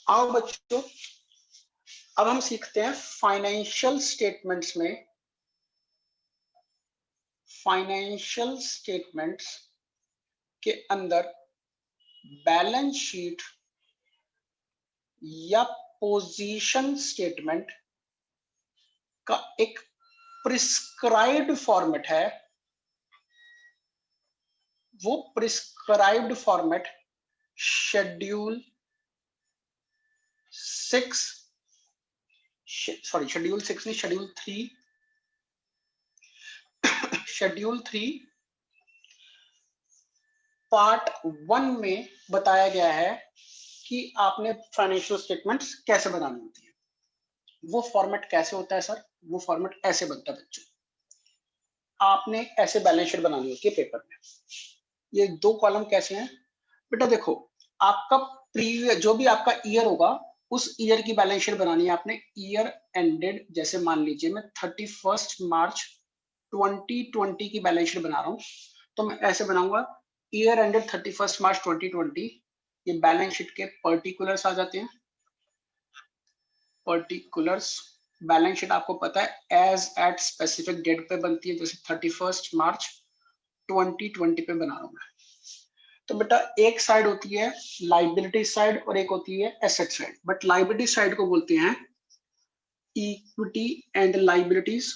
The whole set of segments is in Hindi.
आओ बच्चों, अब हम सीखते हैं फाइनेंशियल स्टेटमेंट्स में, फाइनेंशियल स्टेटमेंट्स के अंदर बैलेंस शीट या पोजीशन स्टेटमेंट का एक प्रिस्क्राइब्ड फॉर्मेट है। वो prescribed format schedule 6, sorry schedule 6 नहीं, शेड्यूल 3, शेड्यूल 3 पार्ट 1 में बताया गया है कि आपने फाइनेंशियल स्टेटमेंट्स कैसे बनानी होती है। वो फॉर्मेट कैसे होता है सर? वो फॉर्मेट ऐसे बनता है बच्चों, आपने ऐसे बैलेंस शीट बनानी होती है पेपर में। ये 2 कॉलम कैसे हैं बेटा? देखो, आपका प्रीवियस जो भी आपका ईयर होगा उस ईयर की बैलेंस शीट बनानी है आपने। ईयर एंडेड, जैसे मान लीजिए मैं 31 मार्च 2020 की बैलेंस शीट बना रहा हूं, तो मैं ऐसे बनाऊंगा, ईयर एंडेड 31 मार्च 2020। ये बैलेंस शीट के पर्टिकुलर्स आ जाते हैं। पर्टिकुलर्स बैलेंस शीट आपको पता है एज एट स्पेसिफिक डेट पे बनती है, जैसे 31 मार्च 2020 पे बना रहा हूं मैं। तो बेटा एक साइड होती है लाइबिलिटी साइड और एक होती है asset side, but liability side को बोलते हैं इक्विटी एंड लाइबिलिटीज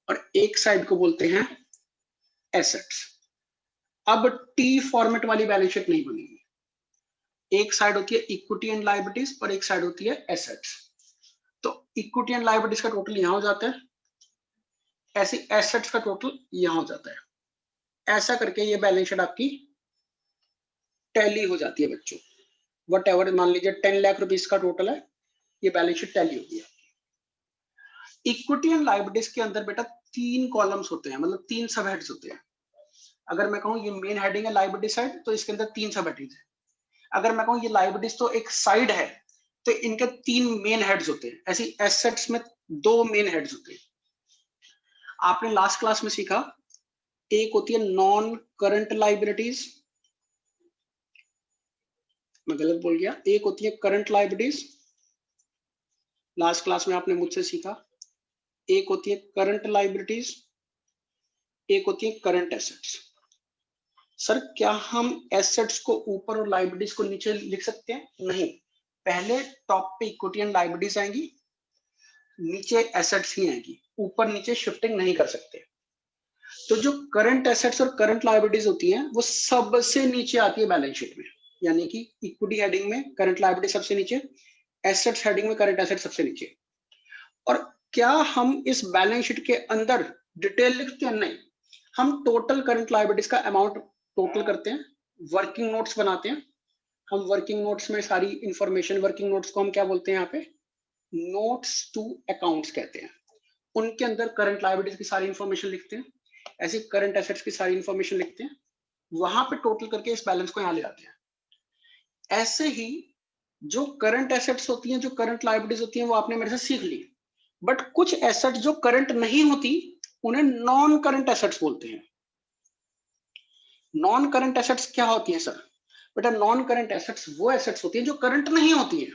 और एक साइड को बोलते हैं एसेट्स। अब टी फॉर्मेट वाली बैलेंस शीट नहीं बनेगी। एक साइड होती है इक्विटी एंड लाइबिलिटीज और एक साइड होती है एसेट्स। तो इक्विटी एंड लाइबिलिटीज का टोटल यहां हो जाता है, ऐसे एसेट्स का टोटल यहां हो जाता है। ऐसा करके ये बैलेंस शीट आपकी टैली हो जाती है बच्चों। वट एवर, मान लीजिए 10 लाख रुपीज का टोटल है, ये बैलेंस शीट टैली होगी। इक्विटी एंड लायबिलिटीज के अंदर बेटा 3 कॉलम्स होते हैं, मतलब 3 सब हेड्स होते हैं। अगर मैं कहूं ये मेन हेडिंग है लायबिलिटी साइड, तो इसके अंदर 3 सब हेडिंग्स है। अगर मैं कहूं ये लायबिलिटीज तो एक साइड है, तो इनके 3 मेन हेड्स होते हैं। ऐसी एसेट्स में 2 मेन हेड्स होते हैं। आपने लास्ट क्लास में सीखा, एक होती है नॉन करंट लायबिलिटीज, मैं गलत बोल गया, एक होती है करंट लायबिलिटीज। लास्ट क्लास में आपने मुझसे सीखा, एक होती है करंट लायबिलिटीज, एक होती है करंट एसेट्स। सर क्या हम एसेट्स को ऊपर और लायबिलिटीज को नीचे लिख सकते हैं? नहीं, पहले टॉप पे इक्विटी एंड लायबिलिटीज आएंगी, नीचे एसेट्स ही आएंगी, ऊपर नीचे शिफ्टिंग नहीं कर सकते। तो जो करंट एसेट्स और करंट लायबिलिटीज होती हैं वो सबसे नीचे आती है बैलेंस शीट में, यानी कि इक्विटी हेडिंग में करंट लायबिलिटी सबसे नीचे, एसेट्स हेडिंग में करंट एसेट सबसे नीचे। और क्या हम इस बैलेंस शीट के अंदर डिटेल लिखते हैं? नहीं, हम टोटल करंट लायबिलिटीज का अमाउंट टोटल करते हैं, वर्किंग नोट्स बनाते हैं। हम वर्किंग नोट्स में सारी इंफॉर्मेशन, वर्किंग नोट्स को हम क्या बोलते हैं यहाँ पे? नोट्स टू अकाउंट्स कहते हैं। उनके अंदर करंट लायबिलिटीज की सारी इंफॉर्मेशन लिखते हैं, ऐसे करंट एसेट्स की सारी इंफॉर्मेशन लिखते हैं, वहां पे टोटल करके इस बैलेंस को यहाँ ले आते हैं। ऐसे ही जो करंट एसेट्स होती हैं, जो करंट लायबिलिटीज होती हैं, वो आपने मेरे से सीख ली। बट कुछ एसेट्स जो करंट नहीं होती उन्हें नॉन करंट एसेट्स बोलते हैं। नॉन करंट एसेट्स क्या होती है सर? बेटा नॉन करंट एसेट्स वो एसेट्स होती है जो करंट नहीं होती है,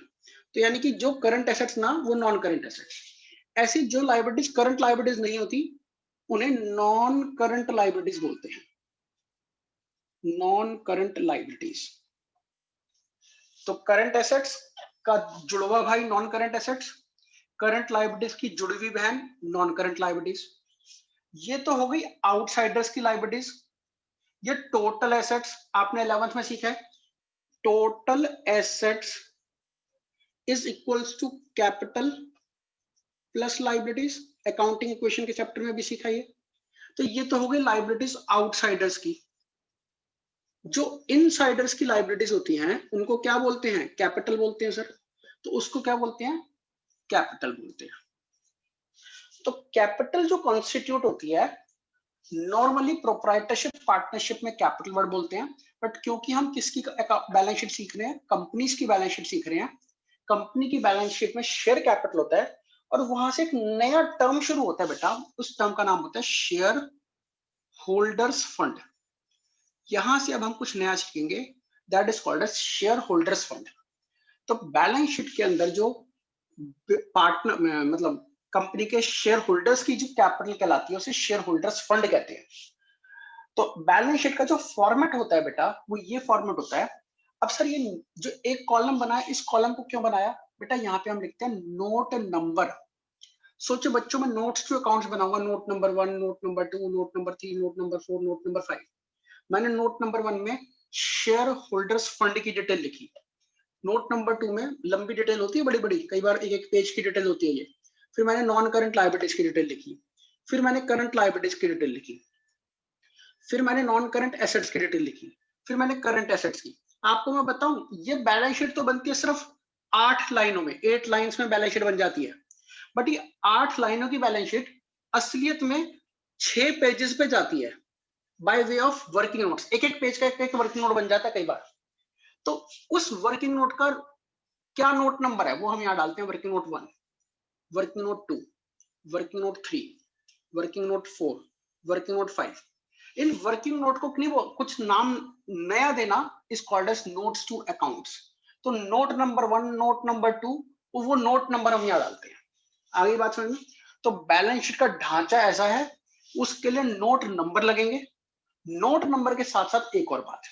तो यानी कि जो करंट एसेट्स ना, वो नॉन करंट एसेट्स। ऐसी जो लायबिलिटीज करंट लायबिलिटीज नहीं होती उन्हें नॉन करंट लायबिलिटीज बोलते हैं, नॉन करंट लायबिलिटीज। तो करंट एसेट्स का जुड़वा भाई non current assets, current liabilities की जुड़ी हुई बहन नॉन करंट लायबिलिटीज। ये तो हो गई आउटसाइडर्स की लायबिलिटीज। ये टोटल एसेट्स आपने 11th में सीखा है, total assets is equals to capital plus liabilities, accounting equation के चैप्टर में भी सीखा ये। तो ये तो हो गई लायबिलिटीज आउटसाइडर्स की। जो इनसाइडर्स की लायबिलिटीज होती हैं उनको क्या बोलते हैं? कैपिटल बोलते हैं सर। तो उसको क्या बोलते हैं? कैपिटल बोलते हैं। तो कैपिटल जो कॉन्स्टिट्यूट होती है, नॉर्मली प्रोप्राइटरशिप पार्टनरशिप में कैपिटल वर्ड बोलते हैं, बट क्योंकि हम किसकी बैलेंस शीट सीख रहे हैं? कंपनीज की बैलेंस शीट सीख रहे हैं। कंपनी की बैलेंस शीट में शेयर कैपिटल होता है और वहां से एक नया टर्म शुरू होता है बेटा, उस टर्म का नाम होता है शेयर होल्डर्स फंड। यहां से अब हम कुछ नया सीखेंगे, that is called as share holders fund. तो बैलेंस शीट के अंदर जो पार्टनर मतलब कंपनी के शेयर होल्डर्स की जो कैपिटल कहलाती है उसे शेयर होल्डर्स फंड कहते हैं। तो बैलेंस शीट का जो फॉर्मेट होता है बेटा वो ये फॉर्मेट होता है। अब सर ये जो एक कॉलम बना है इस कॉलम को क्यों बनाया बेटा, यहाँ पे हम लिखते हैं नोट नंबर। सोचो बच्चों में नोट्स टू अकाउंट्स बनाऊंगा, note number 1, note number 2, note number 3, note number 4, note number 5। मैंने नोट नंबर 1 में शेयर होल्डर्स फंड की डिटेल लिखी, नोट नंबर 2 में लंबी डिटेल होती है, बड़ी बड़ी कई बार एक एक पेज की डिटेल होती है ये। फिर मैंने नॉन करंट लायबिलिटीज की डिटेल लिखी, फिर मैंने करंट लायबिलिटीज की डिटेल लिखी, फिर मैंने नॉन करंट एसेट्स की डिटेल लिखी, फिर मैंने करंट एसेट्स की। आपको मैं बताऊं ये बैलेंस शीट तो बनती है सिर्फ 8 लाइनों में, 8 लाइंस में बैलेंस शीट बन जाती है। बट ये 8 लाइनों की बैलेंस शीट असलियत में 6 पेजेस पे जाती है by way of working notes. एक एक पेज का एक वर्किंग नोट बन जाता है कई बार। तो उस वर्किंग नोट का क्या नोट नंबर है वो हम यहाँ डालते हैं, working note 1, working note 2, working note 3, working note 4, working note 5। इन वर्किंग नोट को कुछ नाम नया देना is called as notes to accounts. तो नोट नंबर 1, नोट नंबर 2, वो नोट नंबर हम यहाँ डालते हैं। आगे बात समझ में? तो बैलेंस शीट का ढांचा ऐसा है, उसके लिए नोट नंबर लगेंगे। नोट नंबर के साथ साथ एक और बात,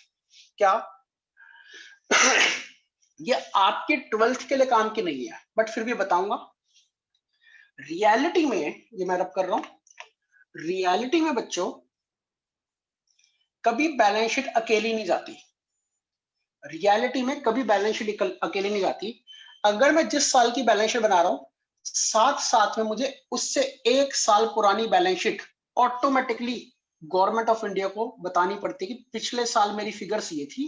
क्या ये आपके 12th के लिए काम की नहीं है बट फिर भी बताऊंगा। रियलिटी में ये मैं रब कर रहा हूं, रियलिटी में बच्चों कभी बैलेंस शीट अकेली नहीं जाती। रियलिटी में कभी बैलेंस शीट अकेली नहीं जाती। अगर मैं जिस साल की बैलेंस शीट बना रहा हूं साथ साथ में मुझे उससे 1 साल पुरानी balance sheet automatically government of India को बतानी पड़ती है कि पिछले साल मेरी फिगर्स ये थी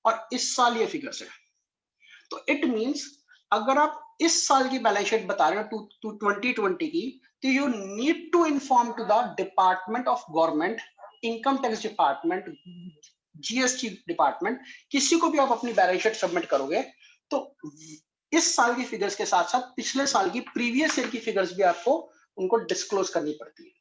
और इस साल ये फिगर्स है। तो इट मींस अगर आप इस साल की बैलेंस शीट बता रहे हो 2020 की, तो you need to inform to the department of government, income tax department, GST department, किसी को भी आप अपनी बैलेंस शीट सबमिट करोगे तो इस साल की फिगर्स के साथ साथ पिछले साल की प्रीवियस ईयर की फिगर्स भी आपको उनको डिस्क्लोज करनी पड़ती है।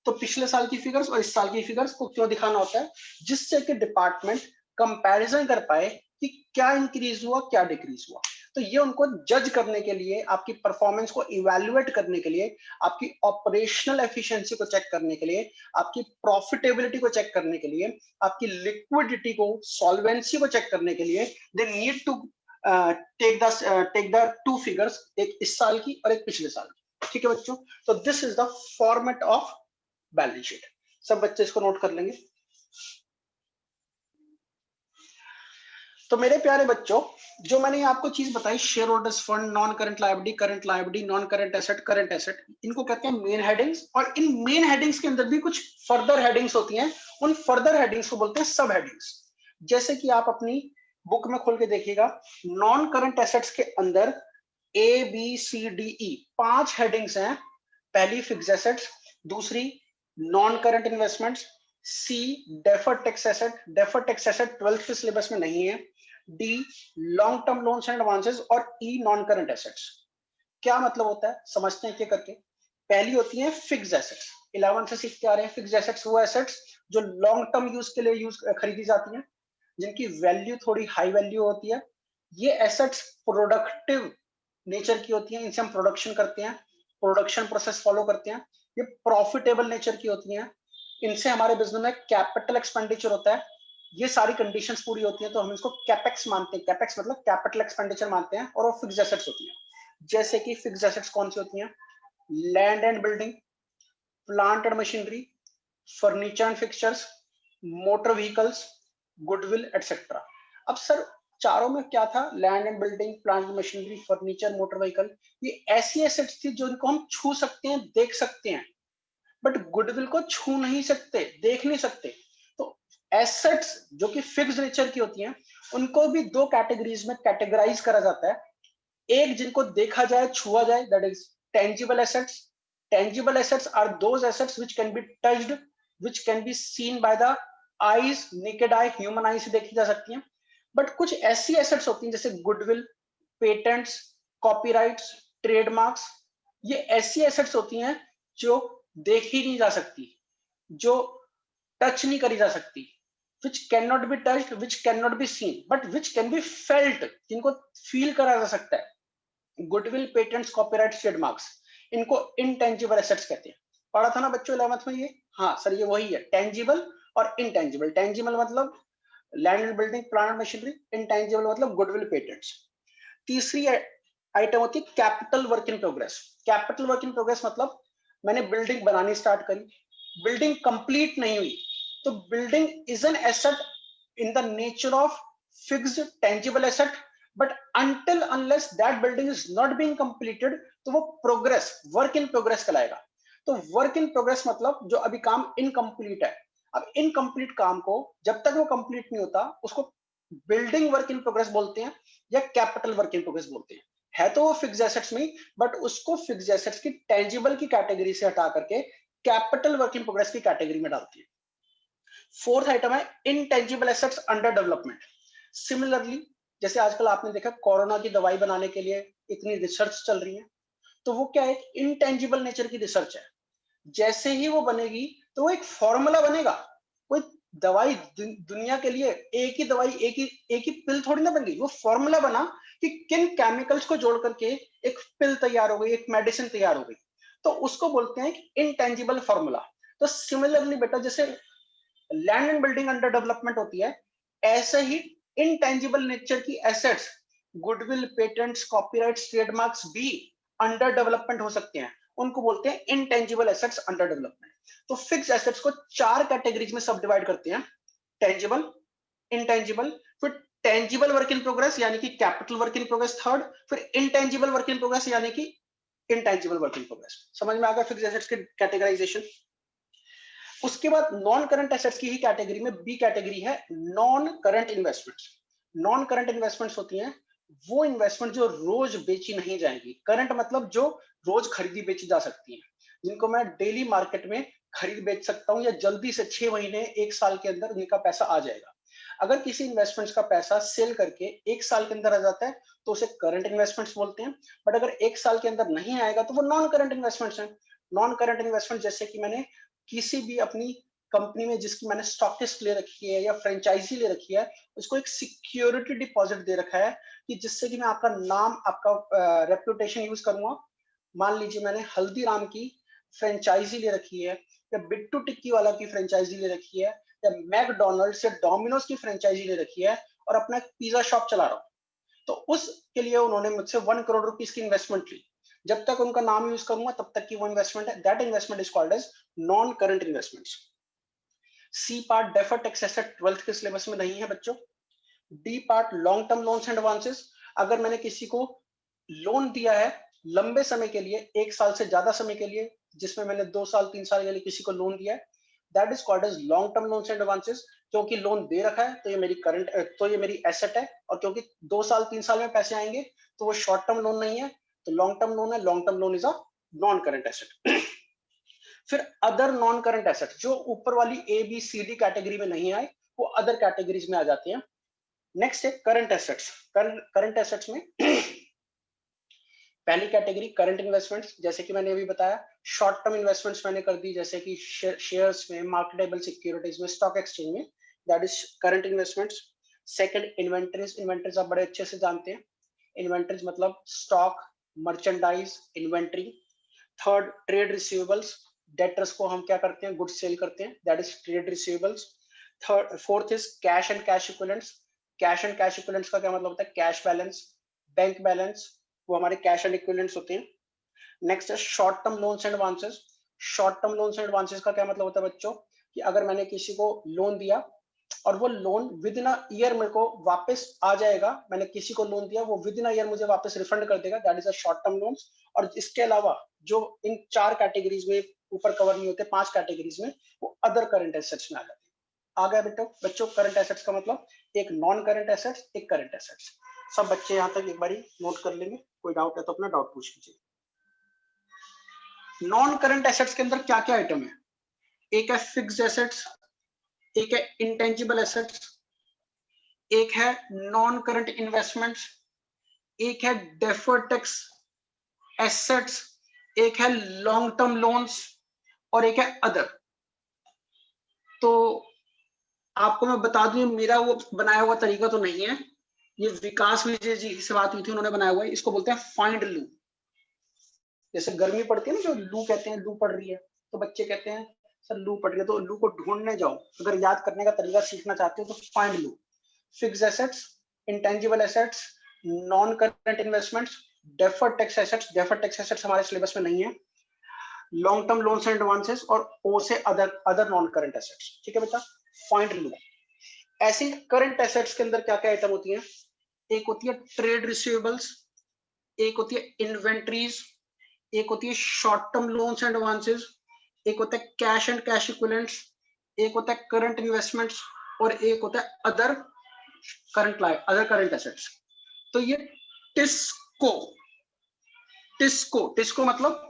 तो पिछले साल की फिगर्स और इस साल की फिगर्स को क्यों दिखाना होता है, जिससे कि डिपार्टमेंट कंपैरिजन कर पाए कि क्या इंक्रीज हुआ क्या डिक्रीज हुआ। तो ये उनको जज करने के लिए, आपकी परफॉर्मेंस को इवैल्यूएट करने के लिए, आपकी ऑपरेशनल एफिशिएंसी को चेक करने के लिए, आपकी प्रॉफिटेबिलिटी को चेक करने के लिए, आपकी लिक्विडिटी को, सॉल्वेंसी को चेक करने के लिए they need to take the 2 figures, एक इस साल की और एक पिछले साल की। ठीक है बच्चों, तो this is the format of balance sheet. सब बच्चे इसको नोट कर लेंगे। तो मेरे प्यारे बच्चों, जो मैंने आपको चीज बताई, share holders fund, non current liability, current liability, non current asset, current asset, इनको कहते हैं मेन हेडिंग्स। और इन मेन हेडिंग्स के अंदर भी कुछ फर्दर हेडिंग्स होती हैं, उन फर्दर हेडिंग्स को बोलते हैं सब हेडिंग्स। जैसे कि आप अपनी बुक में खोल के देखिएगा, नॉन करंट एसेट्स के अंदर ABCDE 5 हेडिंग्स हैं। पहली फिक्स एसेट्स, दूसरी non current investments, c deferred tax asset, deferred tax asset 12th के सिलेबस में नहीं है, d long term loans and advances, और ई नॉन करंट एसेट्स। क्या मतलब होता है समझते हैं क्या करके। पहली होती है फिक्स एसेट्स, 11 से सीखते आ रहे हैं। फिक्स एसेट्स वो एसेट्स जो लॉन्ग टर्म यूज के लिए खरीदी जाती हैं, जिनकी वैल्यू थोड़ी हाई वैल्यू होती है। ये एसेट्स प्रोडक्टिव नेचर की होती हैं, इनसे हम प्रोडक्शन करते हैं, प्रोडक्शन प्रोसेस फॉलो करते हैं। ये प्रॉफिटेबल नेचर की होती हैं, इनसे हमारे बिजनेस में कैपिटल एक्सपेंडिचर होता है। ये सारी कंडीशंस पूरी होती हैं तो हम इसको कैपेक्स मानते हैं। कैपेक्स मतलब कैपिटल एक्सपेंडिचर मानते हैं, और वो फिक्स एसेट्स होती हैं। जैसे कि फिक्स एसेट्स कौन सी होती हैं, land and building, plant and machinery, furniture and fixtures, motor vehicles, goodwill etcetera. अब सर चारों में क्या था, land and building, plant and machinery, furniture, motor vehicle, ये ऐसी एसेट्स थी जिनको हम छू सकते हैं, देख सकते हैं, बट गुडविल को छू नहीं सकते, देख नहीं सकते। तो एसेट्स जो कि फिक्स नेचर की होती हैं उनको भी 2 कैटेगरीज में कैटेगराइज करा जाता है। एक जिनको देखा जाए, छुआ जाए, that is tangible assets. Tangible assets are those assets which can be touched, which can be seen by the eyes, naked eye, human eye से देखी जा सकती हैं। बट कुछ ऐसी एसेट्स होती हैं जैसे गुडविल, पेटेंट्स, कॉपीराइट्स, ट्रेडमार्क्स, ये ऐसी एसेट्स होती हैं जो देखी नहीं जा सकती, जो टच नहीं करी जा सकती, which cannot be touched, which cannot be seen, but which can be felt, जिनको फील करा जा सकता है। गुडविल, पेटेंट्स, कॉपीराइट, ट्रेडमार्क्स, इनको इनटेंजिबल एसेट्स कहते हैं। पढ़ा था ना बच्चों 11th में ये? हाँ सर ये वही है, टेंजिबल और इनटेंजिबल। टेंजिबल मतलब land and building, plant machinery, intangible मतलब गुडविल, पेटेंट्स। तीसरी आइटम होती है capital work in progress. Capital work in progress मतलब मैंने बिल्डिंग बनानी स्टार्ट करी, बिल्डिंग कंप्लीट नहीं हुई, तो building is an asset in the nature of fixed tangible asset, but until unless that building is not being completed तो वो प्रोग्रेस, वर्क इन प्रोग्रेस कहलाएगा। तो वर्क इन प्रोग्रेस मतलब जो अभी काम इनकम्प्लीट है। अब इनकम्प्लीट काम को जब तक वो कंप्लीट नहीं होता उसको बिल्डिंग वर्क इन प्रोग्रेस बोलते हैं या कैपिटल वर्क इन प्रोग्रेस बोलते हैं। है तो वो फिक्स एसेट्स में, बट उसको फिक्स एसेट्स की टेंजिबल की कैटेगरी से हटा करके कैपिटल वर्क इन प्रोग्रेस की कैटेगरी में डालती है। फोर्थ आइटम है intangible assets under development. Similarly जैसे आजकल आपने देखा कोरोना की दवाई बनाने के लिए इतनी रिसर्च चल रही है, तो वो क्या है, इनटेंजिबल नेचर की रिसर्च है। जैसे ही वो बनेगी तो वो एक फॉर्मूला बनेगा। कोई दवाई दुनिया के लिए एक ही दवाई, एक ही पिल थोड़ी ना बन गई, वो फॉर्मूला बना कि किन केमिकल्स को जोड़ करके एक पिल तैयार हो गई, एक मेडिसिन तैयार हो गई, तो उसको बोलते हैं इनटेंजिबल फॉर्मूला। तो सिमिलरली बेटा जैसे land and building under development होती है, ऐसे ही इनटेंजिबल नेचर की assets, goodwill, patents, copyrights, trademarks भी अंडर डेवलपमेंट हो सकते हैं, उनको बोलते हैं इनटेंजिबल एसेट्स अंडर डेवलपमेंट। तो फिक्स एसेट्स को 4 कैटेगरीज में सब डिवाइड करते हैं, टेंजिबल, इनटेंजिबल, फिर टेंजिबल वर्क इन प्रोग्रेस यानी कि capital work in progress third, फिर इनटेंजिबल वर्क इन प्रोग्रेस यानी कि इनटेंजिबल वर्क इन प्रोग्रेस। समझ में आ गया फिक्स एसेट्स की कैटेगराइजेशन। उसके बाद नॉन करंट एसेट्स की ही कैटेगरी में बी कैटेगरी है non current investments. Non current investments होती हैं वो इन्वेस्टमेंट जो रोज बेची नहीं जाएंगी। करंट मतलब जो रोज खरीदी बेची जा सकती है, जिनको मैं डेली मार्केट में खरीद बेच सकता हूं या जल्दी से 6 महीने 1 साल के अंदर उनका पैसा आ जाएगा। अगर किसी इन्वेस्टमेंट्स का पैसा सेल करके 1 साल के अंदर आ जाता है तो उसे करंट इन्वेस्टमेंट्स बोलते हैं, बट अगर 1 साल के अंदर नहीं आएगा तो वो नॉन करंट इन्वेस्टमेंट्स हैं। नॉन करंट इन्वेस्टमेंट जैसे कि मैंने किसी भी अपनी कंपनी में जिसकी मैंने स्टॉकिस्ट ले रखी है या फ्रेंचाइजी ले रखी है, उसको एक सिक्योरिटी डिपॉजिट दे रखा है कि जिससे कि मैं आपका नाम, आपका रेपुटेशन यूज करूंगा। मान लीजिए मैंने हल्दीराम की फ्रेंचाइजी ले रखी है या बिट्टू टिक्की वाला की फ्रेंचाइजी ले रखी है या मैकडोनल्ड्स या डोमिनोज की फ्रेंचाइजी ले रखी है और अपना एक पिज्जा शॉप चला रहा हूँ, तो उसके लिए उन्होंने मुझसे 1 करोड़ रुपीस की इन्वेस्टमेंट ली। जब तक उनका नाम यूज करूंगा तब तक की वो इन्वेस्टमेंट है, that investment is called as non current investments. C part deferred tax asset 12th के सिलेबस में नहीं है बच्चों। D part long term loans and advances. अगर मैंने किसी को लोन दिया है लंबे समय के लिए, 1 साल से ज्यादा समय के लिए, जिसमें मैंने 2 साल 3 साल के लिए किसी को लोन दिया है, that is called as long term loans and advances. क्योंकि लोन दे रखा है तो ये मेरी करंट, तो ये मेरी एसेट है, और क्योंकि 2 साल 3 साल में पैसे आएंगे तो वो शॉर्ट टर्म लोन नहीं है, तो लॉन्ग टर्म लोन है। Long term loan is a non current asset. फिर अदर नॉन करंट एसेट जो ऊपर वाली A B C D category में नहीं आए, वो अदर कैटेगरीज में आ जाते हैं। नेक्स्ट है करंट एसेट्स। करंट एसेट्स में पहली कैटेगरी करंट इन्वेस्टमेंट्स, जैसे कि मैंने अभी बताया। शॉर्ट टर्म इन्वेस्टमेंट्स मैंने कर दी, जैसे कि शेयर्स में, मार्केटेबल सिक्योरिटीज में, स्टॉक एक्सचेंज में, that is current investments. Second inventories. Inventories आप बड़े अच्छे से जानते हैं, इन्वेंटरीज मतलब stock, merchandise, inventory. Third trade receivables, debtors को हम क्या करते हैं, गुड्स सेल करते हैं, that is trade receivables. Third fourth is cash and cash equivalents. Cash and cash equivalents का क्या मतलब होता है, कैश बैलेंस, बैंक बैलेंस, वो हमारे कैश एंड इक्विवेलेंट्स होते हैं। नेक्स्ट है short term loans and advances. Short term loans and advances का क्या मतलब होता है बच्चों, कि अगर मैंने किसी को लोन दिया और वो loan with in a year मेरे को वापस आ जाएगा, मैंने किसी को लोन दिया वो विद इन अ ईयर मुझे वापस रिफंड कर देगा, that is a short term loans. और इसके अलावा जो इन 4 कैटेगरीज में ऊपर कवर नहीं होते, 5 कैटेगरीज में, वो अदर करंट एसेट्स में आ जाते हैं। आ गया बेटा बच्चों, करंट एसेट्स का मतलब एक नॉन करंट एसेट्स, एक करंट एसेट्स। सब बच्चे यहाँ तक एक बारी नोट कर लेंगे, कोई डाउट है तो अपना डाउट पूछ लीजिए। नॉन करंट एसेट्स के अंदर क्या क्या आइटम है, एक है फिक्स्ड एसेट्स, एक है इंटेंजिबल एसेट्स, एक है नॉन करंट इन्वेस्टमेंट्स, एक है डेफर्ड टैक्स एसेट्स, एक है लॉन्ग टर्म लोन्स और एक है अदर। तो आपको मैं बता दूं, मेरा वो बनाया हुआ तरीका तो नहीं है, ये विकास विजय जी से बात हुई थी, उन्होंने बनाया हुआ है। इसको बोलते हैं फाइंड लू। जैसे गर्मी पड़ती है ना, जो लू कहते हैं, लू पड़ रही है, तो बच्चे कहते हैं सर लू पड़ रही है, तो लू को ढूंढने जाओ। अगर याद करने का तरीका सीखना चाहते हो तो फाइंड लू। Fixed assets, intangible assets, non current investments, deferred tax assets. Deferred tax assets हमारे सिलेबस में नहीं है। Long term loans and advances, और ओ से अदर नॉन करंट एसेट्स। ठीक है बेटा, फाइंड लू। ऐसे करंट एसेट्स के अंदर क्या क्या आइटम होती है? एक होती है ट्रेड रिसीवेबल्स, एक होती है इन्वेंट्रीज, एक होती है short term loans and advances, एक होता है कैश एंड कैश इक्विवेलेंट्स, एक होता है करंट इन्वेस्टमेंट्स, और एक होता है अदर करंट एसेट्स। तो ये टिस्को टिस्को टिस्को मतलब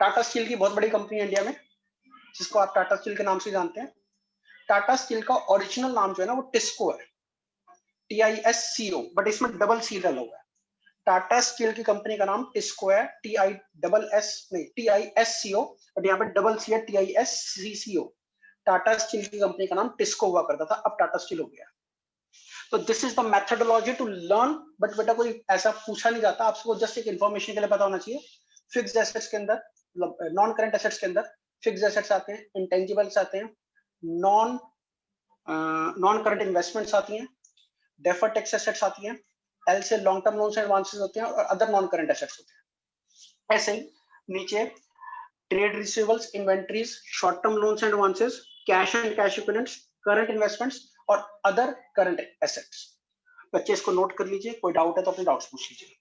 टाटा स्टील की बहुत बड़ी कंपनी है इंडिया में, जिसको आप टाटा स्टील के नाम से जानते हैं। टाटा स्टील का ओरिजिनल नाम जो है ना वो टिस्को है, TISCO, बट इसमें डबल सी डला हुआ है। टाटा स्टील की कंपनी का नाम टिस्को है, TISCO, बट यहाँ पे डबल सी है, TISCCO। टाटा स्टील की कंपनी का नाम टिस्को हुआ करता था, अब टाटा स्टील हो गया। तो this is the methodology to learn, but बेटा कोई ऐसा पूछा नहीं जाता, आपको जस्ट एक इन्फॉर्मेशन के लिए पता होना चाहिए। फिक्स्ड एसेट्स के अंदर, नॉन करंट एसेट्स के अंदर फिक्स्ड एसेट्स आते हैं, इंटेंजिबल्स आते हैं, नॉन नॉन करंट इन्वेस्टमेंट्स आती हैं, डेफर्ड टैक्स एसेट्स आती हैं, एल से long term loans and advances होते हैं, और अदर नॉन करंट एसेट्स होते हैं। ऐसे ही नीचे trade receivables, inventories, short term loans and advances, cash and cash equivalents, current investments, और अदर करंट एसेट्स। बच्चे इसको नोट कर लीजिए, कोई डाउट है तो अपने डाउट्स पूछ लीजिए।